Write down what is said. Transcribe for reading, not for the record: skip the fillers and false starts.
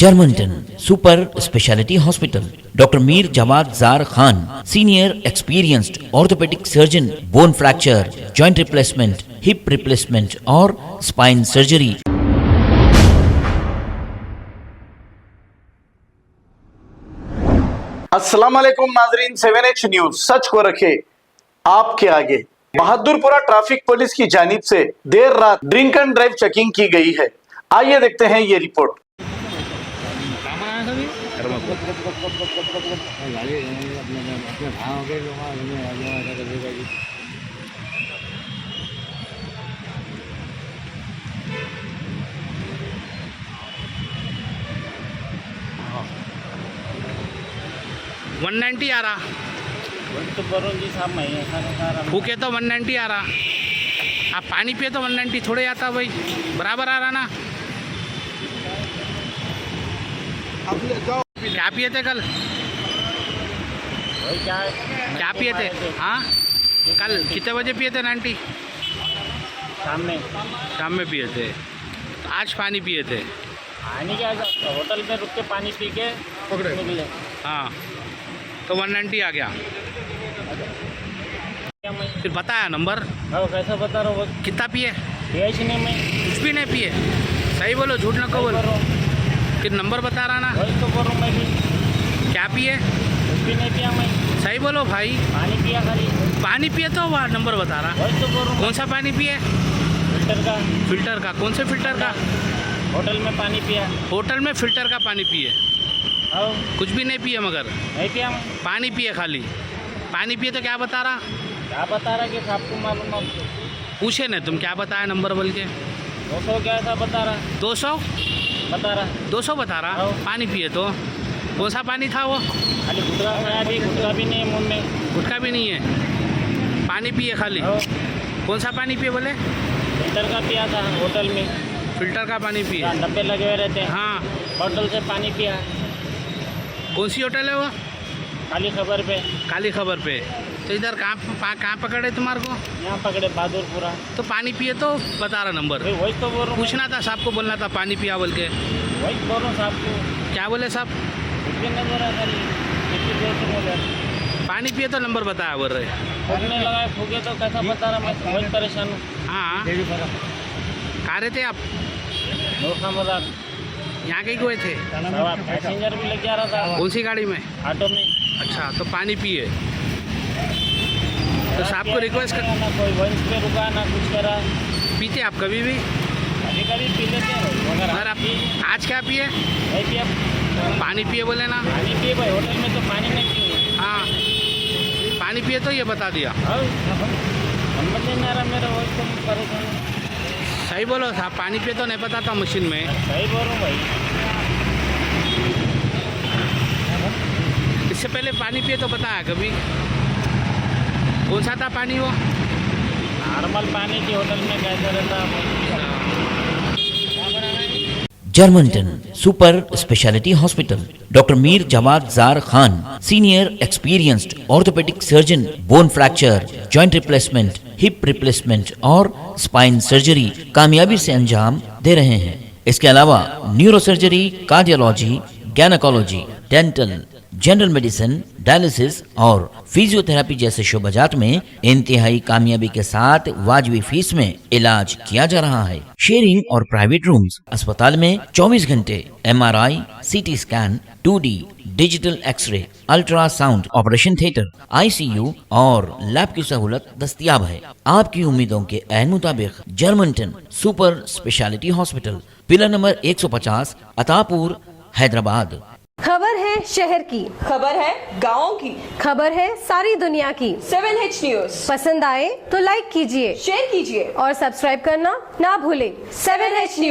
Germanton super speciality hospital, doctor Mir Jawad jar Khan, senior experienced orthopaedic surgeon, bone fracture, joint replacement, hip replacement और spine surgery. अस्सलाम वालेकुम नाजरीन, 7H news सच को रखे आपके आगे। बहादुरपुरा ट्रैफिक पुलिस की जानिब से देर रात ड्रिंक एंड ड्राइव चेकिंग की गई है। आइए देखते हैं ये रिपोर्ट। वन 190 आ रहा फूके तो 190 आ रहा। आप पानी पिए तो 190 थोड़े आता भाई, बराबर आ रहा ना। क्या पिए थे कल? क्या पिए थे? हाँ, कल कितने बजे पिए थे 90? शाम में पिए थे। तो आज पानी पिए थे? पानी क्या, होटल में रुक के पानी पी के निकले। हाँ, तो 190 आ गया। फिर बताया नंबर? हाँ, कैसा बता रहा हूँ? कितना पिए? नहीं, मैं कुछ भी नहीं पिए। सही बोलो, झूठ न को बोलो। फिर नंबर बता रहा ना? वही तो बोल रहा हूँ मैं भी। क्या पिए? कुछ भी नहीं पिया मैं। सही बोलो भाई। पानी पिया खाली। पानी पिए तो वह नंबर बता रहा। वही तो बोल रहा हूँ। कौन सा पानी पिए? फिल्टर का। फिल्टर का? कौन से फिल्टर का? होटल में पानी पिया। होटल में फिल्टर का पानी पिए? हाँ, कुछ भी नहीं पिए मगर नहीं पिया मैं। पानी पिए खाली। पानी पिए तो क्या बता रहा? क्या बता रहा कि आपको मालूम? आप पूछे नहीं तुम क्या बताया नंबर बोल के? 200 क्या ऐसा बता रहा? 200 बता रहा। 200 बता रहा। हाँ। पानी पिए तो कौन सा पानी था वो? खाली गुटका खाया भी, गुटका भी नहीं है मुँह में। गुटखा भी नहीं है, पानी पिए खाली। हाँ, कौन सा पानी पिए बोले? फिल्टर का पिया था होटल में। फिल्टर का पानी पिए? डब्बे लगे हुए रहते हैं। हाँ। होटल से पानी पिया। कौन सी होटल है वो? खाली खबर पे। काली खबर पे। तो इधर कहाँ पकड़े तुम्हारे को? यहाँ पकड़े बहादुरपुरा। तो पानी पिए तो बता रहा नंबर। वही तो बोल रहा हूँ। पूछना था साहब को, बोलना था पानी पिया बोल के। वही बोल रहा हूँ साहब को। क्या बोले साहब? कुछ भी नहीं बोल रहा खाली कितनी देर से बोल रहा। पानी पिए तो नंबर बताया बोल रहे। फूकने लगा, फूके तो कैसा बता रहा? मैं वही परेशान हूँ। हाँ, कहाँ रहते आप? नौखामदार यहाँ के हुए थे? पैसेंजर भी लग जा रहा था। कौन सी गाड़ी में? ऑटो में। अच्छा, तो पानी पिए तो साहब को रिक्वेस्ट कर। ना कोई वंश पे रुका ना कुछ करा। पीते आप कभी भी? कभी कभी पी लेते हैं मगर अगर आप आज क्या पिए? नहीं पिया। पानी पिए बोले ना? पानी पिए भाई, होटल में तो पानी नहीं पिए। हाँ, पानी पिए तो ये बता दिया। समझ नहीं आ रहा मेरा, वही तो परेशान हूँ। सही बोलो साहब, पानी पिए तो नहीं बताता मशीन में। सही बोल रहा हूँ भाई। इससे पहले पानी पिए तो बताया कभी? कौन सा था पानी वो? नॉर्मल पानी की होटल में कैसे रहता? Germantown super speciality hospital, doctor Mir Jawad jar Khan, senior experienced orthopaedic surgeon, bone fracture, joint replacement, hip replacement और स्पाइन सर्जरी कामयाबी से अंजाम दे रहे हैं। इसके अलावा neuro surgery, cardiology, gynaecology, dental, general medicine, dialysis और फिजियोथेरेपी जैसे शोबाजात में इंतहाई कामयाबी के साथ वाजबी फीस में इलाज किया जा रहा है। शेयरिंग और प्राइवेट रूम्स। अस्पताल में 24 घंटे MRI, CT scan, 2D digital x-ray, ultrasound, operation theatre, ICU और लैब की सहूलत दस्तयाब है। आपकी उम्मीदों के ऐन मुताबिक Germanten super speciality hospital, pillar number 150, Attapur, Hyderabad. खबर है शहर की, खबर है गाँव की, खबर है सारी दुनिया की। 7H न्यूज पसंद आए तो लाइक कीजिए, शेयर कीजिए और सब्सक्राइब करना ना भूलें। 7H news.